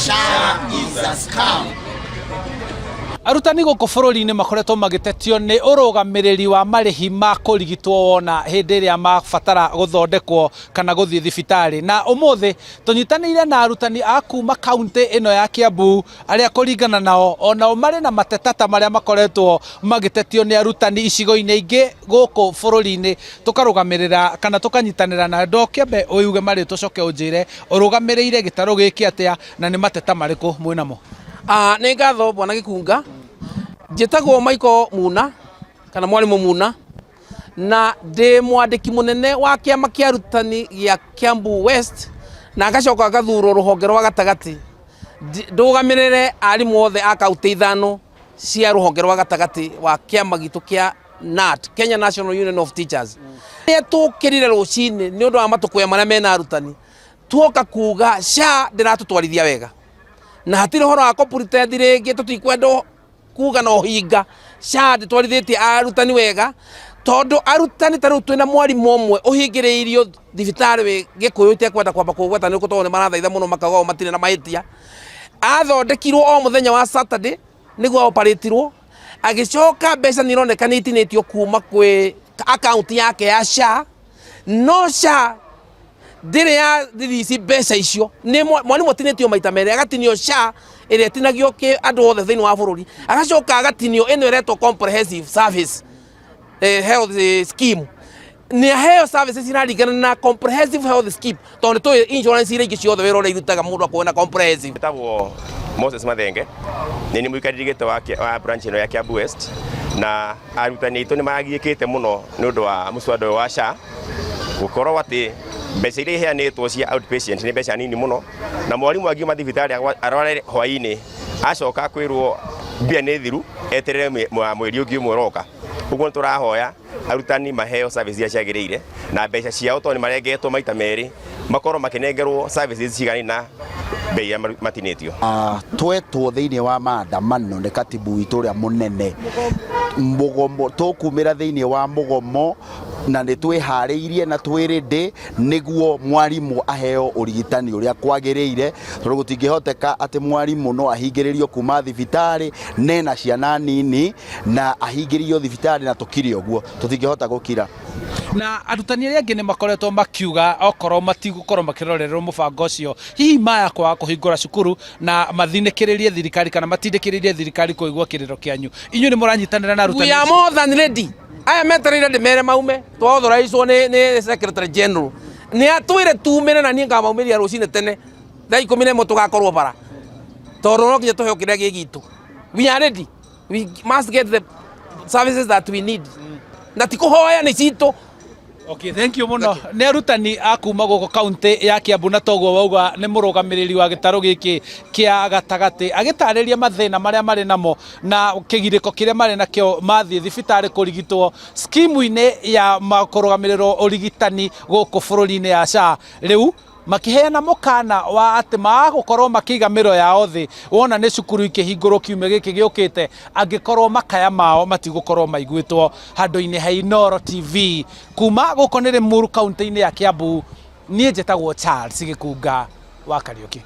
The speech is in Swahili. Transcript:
SHA is a scam. Arutani gũkũ bũrũri-inĩ makoretwo magĩtetio nĩ ũrũgamĩrĩri wa marĩhi ma kũrigitwo wona hĩndĩ ĩrĩa mabatara gũthondekwo kana gũthiĩ thibitarĩ. Na ũmũthĩ tũnyitanĩire na arutani a kuma kaunti ĩno ya Kiambu arĩa kũringana nao onao marĩ na mateta ta marĩa makoretwo magĩtetio nĩ arutani icigo-inĩ ingĩ gũkũ bũrũri-inĩ, tũkarũgamĩrĩra kana tũkanyitanĩra na ndo kĩambe ũyuge marĩ tũcoke ũnjĩre ũrũgamĩrĩire gĩtarũ gĩkĩ atĩa na nĩ mateta marĩkũ mwĩnamo? Nĩ ngatho bwana Gĩkunga, njĩtagwo Michael Muna kana Mwalimu Muna, na ndĩ mwandĩki mũnene wa kĩama kĩa arutani gĩa Kiambu West, na ngacoka ngathurwo rũhonge rwa gatagatĩ ndũgamĩrĩre arimũ othe a kaunti ithano cia rũhonge rwa gatagatĩ wa kĩama gitũ kĩa NAT, Kenya National Union of Teachers. Tũkĩrire rũcinĩ nĩ ũndũ wa matũkũya marĩa mena arutani, tuoka kuga SHA ndĩratũtwarithia wega na hatirĩ horo wa pretend rĩngĩ tũtikwenda kuga no hinga. SHA ndĩtwarithĩtie arutani wega tondũ arutani tarĩu twĩna mwarimũ ũmwe ũhingĩrĩirio thibitarĩ Gĩkũyũ itekwenda kwamba kũgweta nĩ tondũ nĩ marathaitha mũno makauga matirĩ na mahĩtia. Athondekirwo o mũthenya wa Saturday nĩguo operatirwo, agĩcoka mbeca nĩ ironeka nĩ itinĩtio kuma kwĩ akaunti yake ya SHA, no SHA ndĩrĩ ya thirici mbeca icio. Nĩ mwarimũ atinĩtio maita merĩ, agatinio SHA ĩrĩa itinagio andũ othe thĩinĩ wa bũrũri, agacoka agatinio ĩno ĩretwo comprehensive service health scheme. Nĩ aheo services iraringana na comprehensive health scheme tondũ tũĩ insurance iria ingĩ ciothe wĩra ũrĩa irutaga mũndũ akwona comprehensive. Ndĩtagwo Moses Mathenge, nĩ mũikarĩri gĩtĩ wa branch ĩno ya Kiambu West, na arutani aitũ nĩ magiĩkĩte mũno nĩ ũndũ wa mũswada ũyũ wa SHA gũkorwo atĩ mbeca iria iheanĩtwo cia outpatient nĩ mbeca nini mũno, na mwarimũ angiuma thibitarĩ arware hwaĩ-inĩ acoka kwĩrwo mbia nĩ thiru eterere mweri ũngĩ ũmwe ũroka. Ũguo nĩ tũrahoya arutani maheo service iria ciagĩrĩire na mbeca ciao tondũ nĩ marengetwo maita merĩ makorwo makĩnengerwo services cigani na bei ya matinĩtio. Twetwo thĩinĩ wa maandamano nĩ katibu witũ ũrĩa mũnene mũgomo, tũkumĩra thĩinĩ wa mũgomo na nĩ twĩharĩirie na twĩrĩndĩ nĩguo mwarimũ aheo ũrigitani ũrĩa kwagĩrĩire, tondũ gũtingĩhoteka atĩ mwarimũ no ahingĩrĩrio kuma thibitarĩ nena ciana nini na ahingĩrĩrio thibitarĩ na tũkire ũguo, tũtingĩhota gũkira. Na arutani arĩa angĩ nĩ makoretwo makiuga okorwo matigũkorwo makĩrorerwo mũbango ũcio hihi maya kwaga kũhingũra cukuru na mathinĩkĩrĩrie thirikari kana matindĩkĩrĩrie thirikari kũigua kĩrĩro kĩanyu. Inyuĩ nĩ mũranyitanĩra na arutani? We are more than ready. Aya metereire ndĩmere maume twathuraicwo nĩ Secretary General, nĩ atwĩre tumĩre na niĩ ngamaumiria rũcinĩ tene thaa 11 tũgakorwo bara tondũ no nginya tũheo kĩrĩa gĩgitũ. We are ready, we must get the services that we need, na tikũhoya nĩ citũ. Okay, thank you muno. Nĩ arutani a kuma gũkũ kaunti ya Kiambu na toguo wauga nĩ mũrũgamĩrĩri wa gĩtarũ gĩkĩ kĩa gatagatĩ agĩtarĩria mathĩna marĩa marĩ namo na kĩgirĩko kĩrĩa marĩ nakĩo mathiĩ thibitarĩ kũrigitwo skimu-inĩ ya kũrũgamĩrĩrwo ũrigitani gũkũ bũrũri-inĩ ya SHA. Rĩu makĩheana mũkana wa atĩ magũkorwo makĩiga mĩro yao thĩ wona nĩ cukuru ikĩhingũrwo kiumia gĩkĩ gĩũkĩte, angĩkorwo makaya mao matigũkorwo maiguĩtwo. Handũ-inĩ ha Inooro TV kuma gũkũ nĩ Limuru kaunti-inĩ ya Kiambu, niĩ njĩtagwo Charles Gĩkunga wa Kariũki.